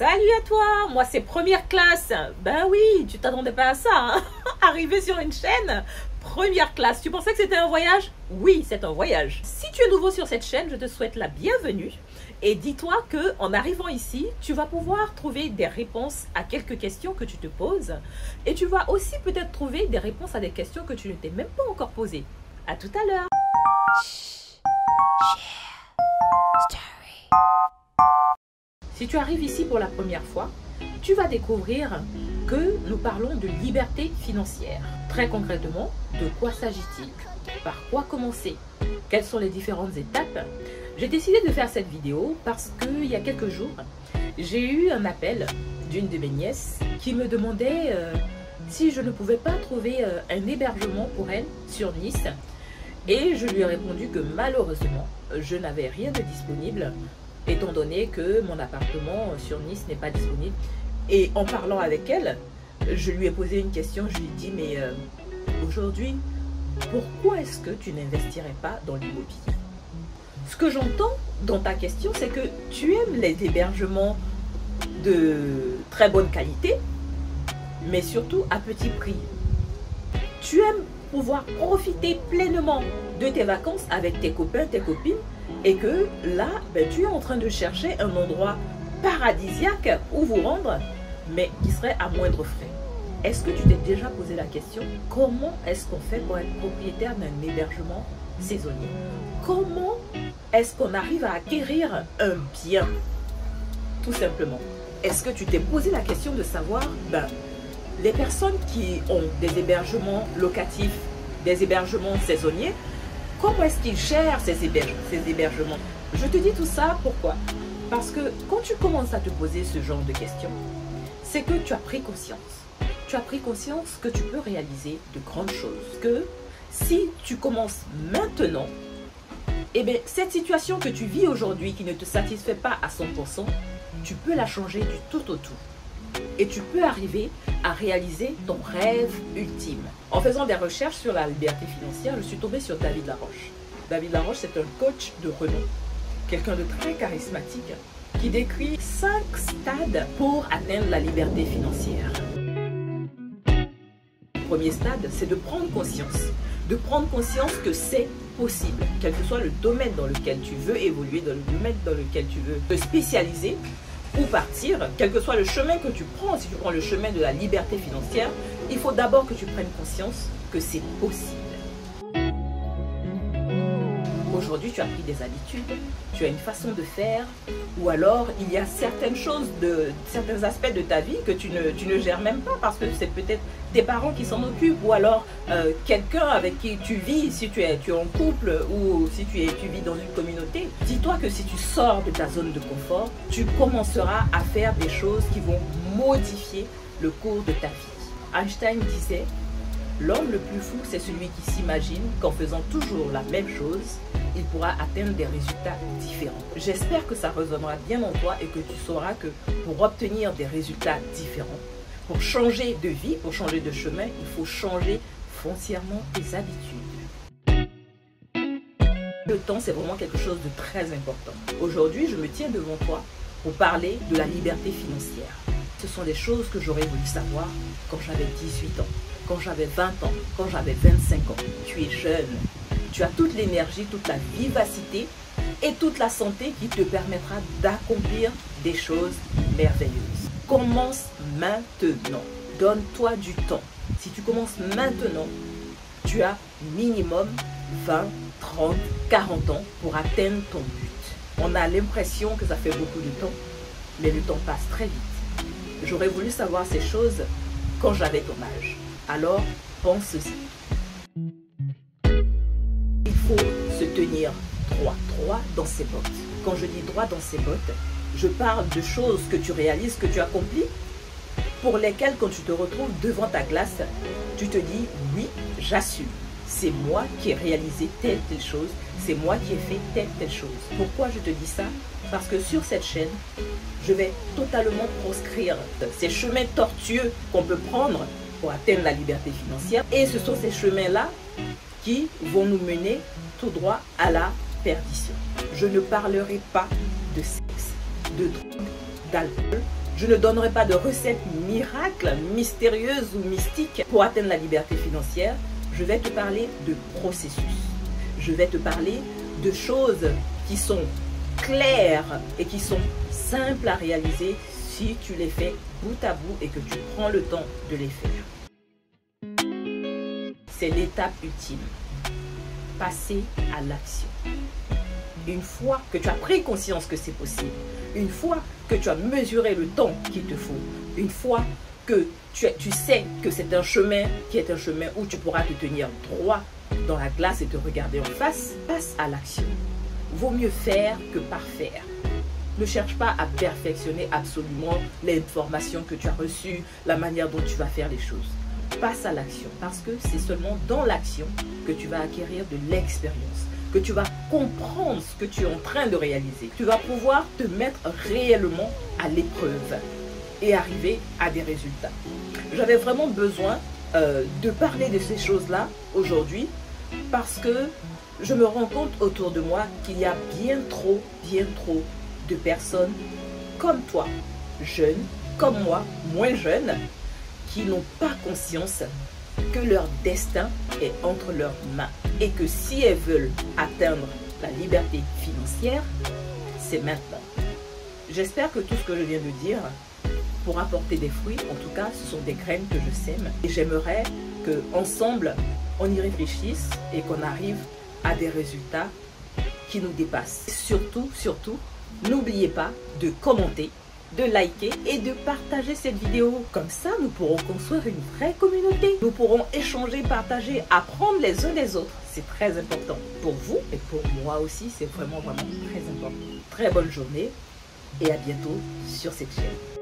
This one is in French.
Salut à toi, moi c'est Première Classe. Ben oui, tu t'attendais pas à ça, hein? Arriver sur une chaîne, Première Classe. Tu pensais que c'était un voyage? Oui, c'est un voyage. Si tu es nouveau sur cette chaîne, je te souhaite la bienvenue. Et dis-toi que en arrivant ici, tu vas pouvoir trouver des réponses à quelques questions que tu te poses. Et tu vas aussi peut-être trouver des réponses à des questions que tu ne t'es même pas encore posées. À tout à l'heure. Si tu arrives ici pour la première fois, tu vas découvrir que nous parlons de liberté financière. Très concrètement, de quoi s'agit-il? Par quoi commencer? Quelles sont les différentes étapes? J'ai décidé de faire cette vidéo parce qu'il y a quelques jours, j'ai eu un appel d'une de mes nièces qui me demandait si je ne pouvais pas trouver un hébergement pour elle sur Nice. Et je lui ai répondu que malheureusement, je n'avais rien de disponible étant donné que mon appartement sur Nice n'est pas disponible. Et en parlant avec elle, je lui ai posé une question, je lui ai dit, mais aujourd'hui, pourquoi est-ce que tu n'investirais pas dans l'immobilier? Ce que j'entends dans ta question, c'est que tu aimes les hébergements de très bonne qualité, mais surtout à petit prix. Tu aimes pouvoir profiter pleinement de tes vacances avec tes copains, tes copines, et que là, tu es en train de chercher un endroit paradisiaque où vous rendre, mais qui serait à moindre frais. Est-ce que tu t'es déjà posé la question, comment est-ce qu'on fait pour être propriétaire d'un hébergement saisonnier? Comment est-ce qu'on arrive à acquérir un bien? Tout simplement. Est-ce que tu t'es posé la question de savoir, les personnes qui ont des hébergements locatifs, des hébergements saisonniers, comment est-ce qu'ils gèrent ces hébergements? Je te dis tout ça, pourquoi? Parce que quand tu commences à te poser ce genre de questions, c'est que tu as pris conscience. Tu as pris conscience que tu peux réaliser de grandes choses. Que si tu commences maintenant, cette situation que tu vis aujourd'hui qui ne te satisfait pas à 100%, tu peux la changer du tout au tout. Et tu peux arriver à réaliser ton rêve ultime. En faisant des recherches sur la liberté financière, je suis tombée sur David Laroche. David Laroche, c'est un coach de renom, quelqu'un de très charismatique, qui décrit 5 stades pour atteindre la liberté financière. Le premier stade, c'est de prendre conscience. De prendre conscience que c'est possible, quel que soit le domaine dans lequel tu veux évoluer, dans le domaine dans lequel tu veux te spécialiser, ou partir, quel que soit le chemin que tu prends. Si tu prends le chemin de la liberté financière, il faut d'abord que tu prennes conscience que c'est possible. Aujourd'hui, tu as pris des habitudes, tu as une façon de faire, ou alors il y a certaines choses, certains aspects de ta vie que tu ne gères même pas parce que c'est peut-être tes parents qui s'en occupent, ou alors quelqu'un avec qui tu vis, si tu es en couple ou si tu vis dans une communauté. Dis-toi que si tu sors de ta zone de confort, tu commenceras à faire des choses qui vont modifier le cours de ta vie. Einstein disait: l'homme le plus fou, c'est celui qui s'imagine qu'en faisant toujours la même chose, il pourra atteindre des résultats différents. J'espère que ça résonnera bien en toi et que tu sauras que pour obtenir des résultats différents, pour changer de vie, pour changer de chemin, il faut changer foncièrement tes habitudes. Le temps, c'est vraiment quelque chose de très important. Aujourd'hui, je me tiens devant toi pour parler de la liberté financière. Ce sont des choses que j'aurais voulu savoir quand j'avais 18 ans, quand j'avais 20 ans, quand j'avais 25 ans. Tu es jeune, tu as toute l'énergie, toute la vivacité et toute la santé qui te permettra d'accomplir des choses merveilleuses. Commence maintenant, donne-toi du temps. Si tu commences maintenant, tu as minimum 20, 30, 40 ans pour atteindre ton but. On a l'impression que ça fait beaucoup de temps, mais le temps passe très vite. J'aurais voulu savoir ces choses quand j'avais ton âge. Alors, pense-y. Il faut se tenir droit dans ses bottes. Quand je dis droit dans ses bottes, je parle de choses que tu réalises, que tu accomplis, pour lesquelles quand tu te retrouves devant ta glace, tu te dis oui, j'assume. C'est moi qui ai réalisé telle chose, c'est moi qui ai fait telle chose. Pourquoi je te dis ça? Parce que sur cette chaîne, je vais totalement proscrire ces chemins tortueux qu'on peut prendre pour atteindre la liberté financière. Et ce sont ces chemins-là qui vont nous mener tout droit à la perdition. Je ne parlerai pas de sexe, de drogue, d'alcool. Je ne donnerai pas de recettes miracles, mystérieuses ou mystiques pour atteindre la liberté financière. Je vais te parler de processus. Je vais te parler de choses qui sont claires et qui sont simples à réaliser si tu les fais bout à bout et que tu prends le temps de les faire. C'est l'étape ultime. Passer à l'action. Une fois que tu as pris conscience que c'est possible, une fois que tu as mesuré le temps qu'il te faut, une fois que tu sais que c'est un chemin qui est un chemin où tu pourras te tenir droit dans la glace et te regarder en face, passe à l'action. Vaut mieux faire que parfaire. Ne cherche pas à perfectionner absolument l'information que tu as reçue, la manière dont tu vas faire les choses. Passe à l'action parce que c'est seulement dans l'action que tu vas acquérir de l'expérience, que tu vas comprendre ce que tu es en train de réaliser. Tu vas pouvoir te mettre réellement à l'épreuve et arriver à des résultats. J'avais vraiment besoin de parler de ces choses-là aujourd'hui parce que je me rends compte autour de moi qu'il y a bien trop de personnes comme toi, jeunes, comme moi, moins jeunes, qui n'ont pas conscience que leur destin est entre leurs mains et que si elles veulent atteindre la liberté financière, c'est maintenant. J'espère que tout ce que je viens de dire pourra porter des fruits. En tout cas, ce sont des graines que je sème et j'aimerais qu'ensemble, on y réfléchisse et qu'on arrive à des résultats qui nous dépassent. Surtout, n'oubliez pas de commenter, de liker et de partager cette vidéo. Comme ça, nous pourrons construire une vraie communauté. Nous pourrons échanger, partager, apprendre les uns des autres. C'est très important pour vous et pour moi aussi. C'est vraiment très important. Très bonne journée et à bientôt sur cette chaîne.